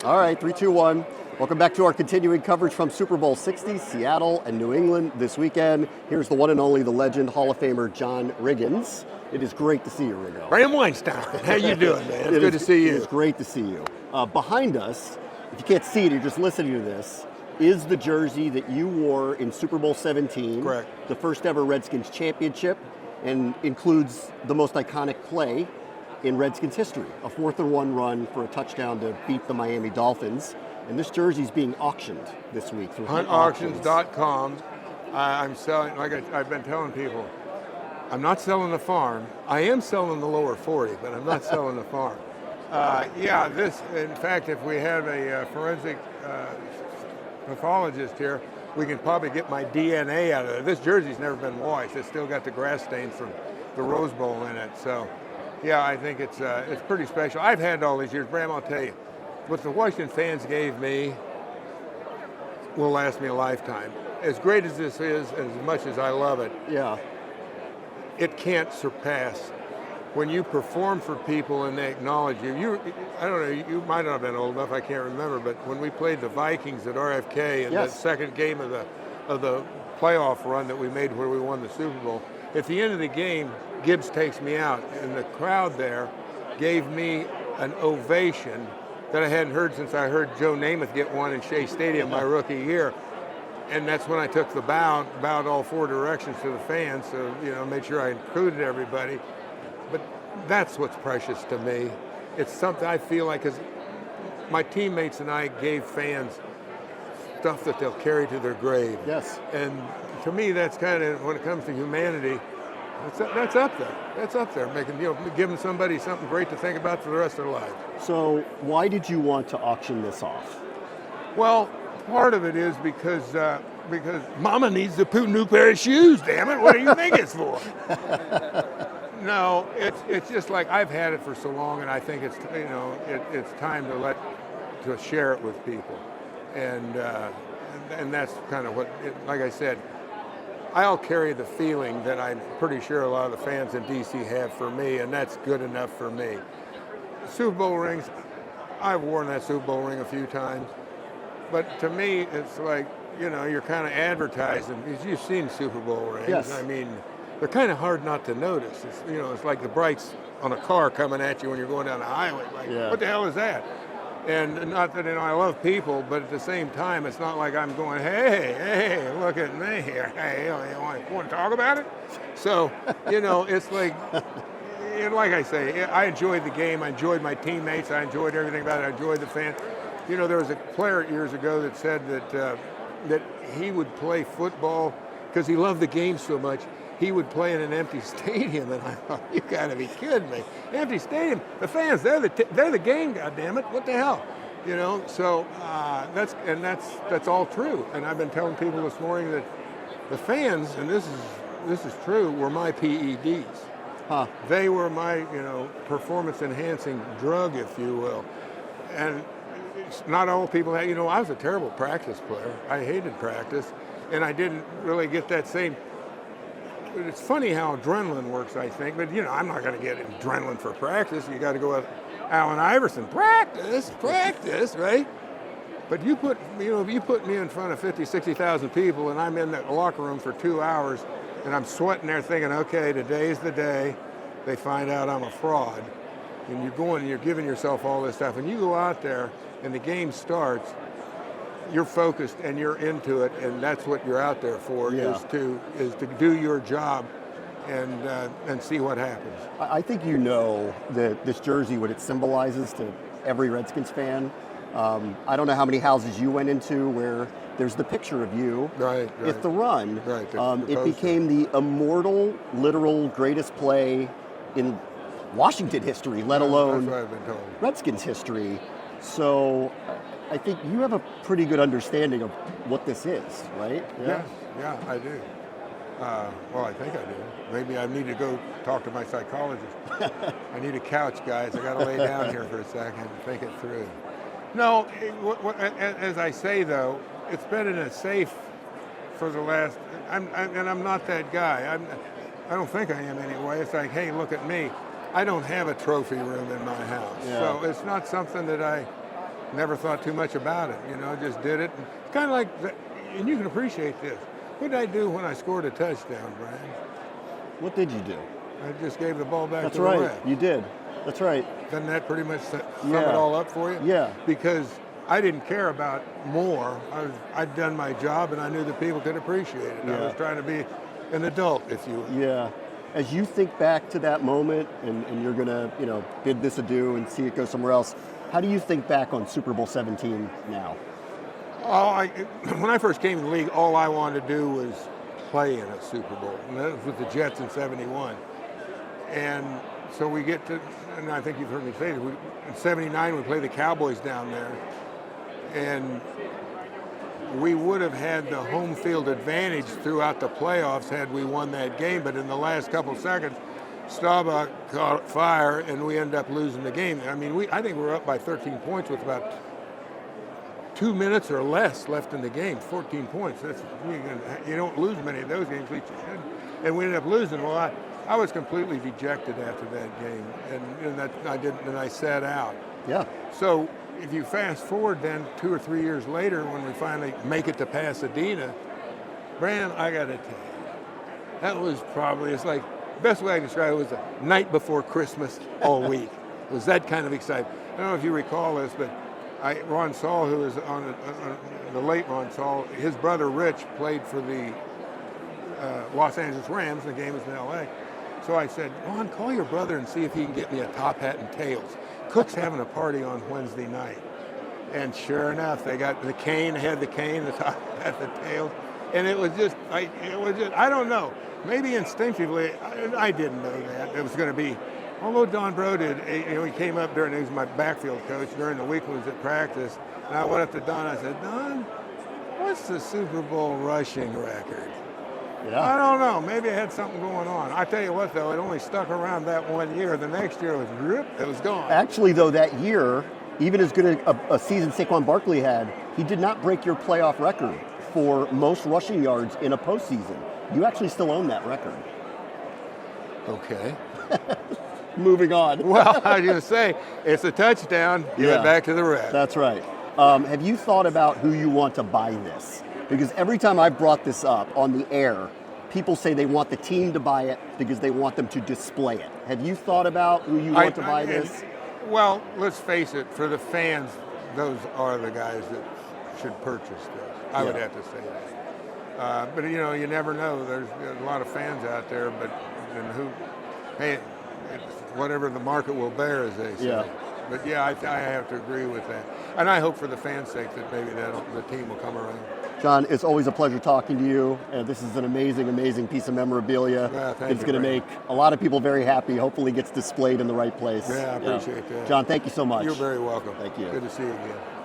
All right, 3, 2, 1. Welcome back to our continuing coverage from Super Bowl 60, Seattle and New England this weekend. Here's the one and only, the legend, Hall of Famer, John Riggins. It is great to see you, Riggo. Graham Weinstein, how you doing, man? It's good to see you. It is great to see you. Behind us, if you can't see it, you're just listening to this, is the jersey that you wore in Super Bowl 17. Correct. The first ever Redskins championship, and includes the most iconic play in Redskins history, a 4th-and-1 run for a touchdown to beat the Miami Dolphins. And this jersey is being auctioned this week through HuntAuctions.com. I'm selling, like I've been telling people, I'm not selling the farm. I am selling the lower 40, but I'm not selling the farm. In fact, if we have a forensic pathologist here, we can probably get my DNA out of it. This jersey's never been washed. It's still got the grass stains from the Rose Bowl in it. So, yeah, I think it's pretty special. I've had all these years. Bram, I'll tell you, what the Washington fans gave me will last me a lifetime. As great as this is, as much as I love it, it can't surpass when you perform for people and they acknowledge you. I don't know, you might not have been old enough, I can't remember, but when we played the Vikings at RFK in the second game of the playoff run that we made where we won the Super Bowl, at the end of the game, Gibbs takes me out, and the crowd there gave me an ovation that I hadn't heard since I heard Joe Namath get one in Shea Stadium my rookie year. And that's when I took the bowed all 4 directions to the fans, so, made sure I included everybody. But that's what's precious to me. It's something I feel like, because my teammates and I gave fans stuff that they'll carry to their grave. Yes. And to me, that's kind of, when it comes to humanity, that's up there. That's up there, giving somebody something great to think about for the rest of their life. So why did you want to auction this off? Well, part of it is because Mama needs to put a new pair of shoes. Damn it! What do you think it's for? No, it's just like I've had it for so long, and I think it's it's time to share it with people, and that's kind of what. Like I said, I'll carry the feeling that I'm pretty sure a lot of the fans in DC have for me, and that's good enough for me. Super Bowl rings, I've worn that Super Bowl ring a few times. But to me, it's like, you're kind of advertising, because you've seen Super Bowl rings. Yes. I mean, they're kind of hard not to notice. It's, it's like the brights on a car coming at you when you're going down the highway. Like, what the hell is that? And not that, I love people, but at the same time, it's not like I'm going, hey, look at me here. Hey, you want to talk about it? So, it's like, like I say, I enjoyed the game. I enjoyed my teammates. I enjoyed everything about it. I enjoyed the fans. There was a player years ago that said that he would play football because he loved the game so much. He would play in an empty stadium, and I thought, you got to be kidding me! Empty stadium, the fans, they're the game. God damn it! What the hell? So that's all true. And I've been telling people this morning that the fans, and this is true, were my PEDs. They were my performance enhancing drug, if you will, and. Not all people had, I was a terrible practice player. I hated practice, and I didn't really get that same. It's funny how adrenaline works, I think, but I'm not going to get adrenaline for practice. You got to go with Allen Iverson, practice, right? But you put me in front of 50, 60,000 people, and I'm in that locker room for 2 hours, and I'm sweating there thinking, okay, today's the day they find out I'm a fraud. And you're going and you're giving yourself all this stuff, and you go out there and the game starts, you're focused and you're into it, and that's what you're out there for, is to do your job and see what happens. I think that this jersey, what it symbolizes to every Redskins fan. I don't know how many houses you went into where there's the picture of you at the run. It became the immortal, literal greatest play in Washington history, let alone that's what I've been told. Redskins history. So I think you have a pretty good understanding of what this is, right? Yeah, I do. Well, I think I do. Maybe I need to go talk to my psychologist. I need a couch, guys. I got to lay down here for a second and think it through. No, as I say, though, it's been in a safe for the last, and I'm not that guy. I don't think I am anyway. It's like, hey, look at me. I don't have a trophy room in my house. So it's not something that never thought too much about it, just did it. It's kind of like, and you can appreciate this. What did I do when I scored a touchdown, Brian? What did you do? I just gave the ball back That's to right. the ref. You did. That's right. Doesn't that pretty much sum it all up for you? Yeah. Because I didn't care about more. I'd done my job, and I knew that people could appreciate it. Yeah. I was trying to be an adult, if you will. Yeah. As you think back to that moment, and you're going to, bid this adieu and see it go somewhere else, how do you think back on Super Bowl 17 now? When I first came in the league, all I wanted to do was play in a Super Bowl. And that was with the Jets in '71. And so we get to, and I think you've heard me say this, in '79 we play the Cowboys down there. And we would have had the home field advantage throughout the playoffs had we won that game, but in the last couple seconds, Staubach caught fire, and we ended up losing the game. I mean, I think we were up by 13 points with about 2 minutes or less left in the game. 14 points. You don't lose many of those games, at least you shouldn't. And we ended up losing. Well, I was completely dejected after that game, and I sat out. Yeah. So if you fast forward then 2 or 3 years later, when we finally make it to Pasadena, Brand, I got to tell you, that was probably, it's like, best way I can describe it was the night before Christmas all week. It was that kind of excitement. I don't know if you recall this, but Ron Saul, who was on the late Ron Saul, his brother Rich played for the Los Angeles Rams. The game was in L.A. So I said, Ron, call your brother and see if he can get me a top hat and tails. Cook's having a party on Wednesday night. And sure enough, they got the cane, the top hat, the tails. And it was just, I don't know, maybe instinctively, I didn't know that it was going to be, although Don Bro did, he came up he was my backfield coach during the week when he was at practice, and I went up to Don, I said, Don, what's the Super Bowl rushing record? Yeah. I don't know, maybe I had something going on. I tell you what, though, it only stuck around that 1 year. The next year it was gone. Actually, though, that year, even as good a season Saquon Barkley had, he did not break your playoff record for most rushing yards in a postseason. You actually still own that record. Okay. Moving on. Well, I was going to say, it's a touchdown. Give it back to the ref. That's right. Have you thought about who you want to buy this? Because every time I've brought this up on the air, people say they want the team to buy it because they want them to display it. Have you thought about who you want to buy this? Well, let's face it, for the fans, those are the guys that should purchase this. I would have to say that. But you never know. There's a lot of fans out there, but it's whatever the market will bear, as they say. Yeah. But I have to agree with that. And I hope for the fans' sake that maybe the team will come around. John, it's always a pleasure talking to you. This is an amazing, amazing piece of memorabilia. It's going to make a lot of people very happy. Hopefully gets displayed in the right place. Yeah, I appreciate that. John, thank you so much. You're very welcome. Thank you. Good to see you again.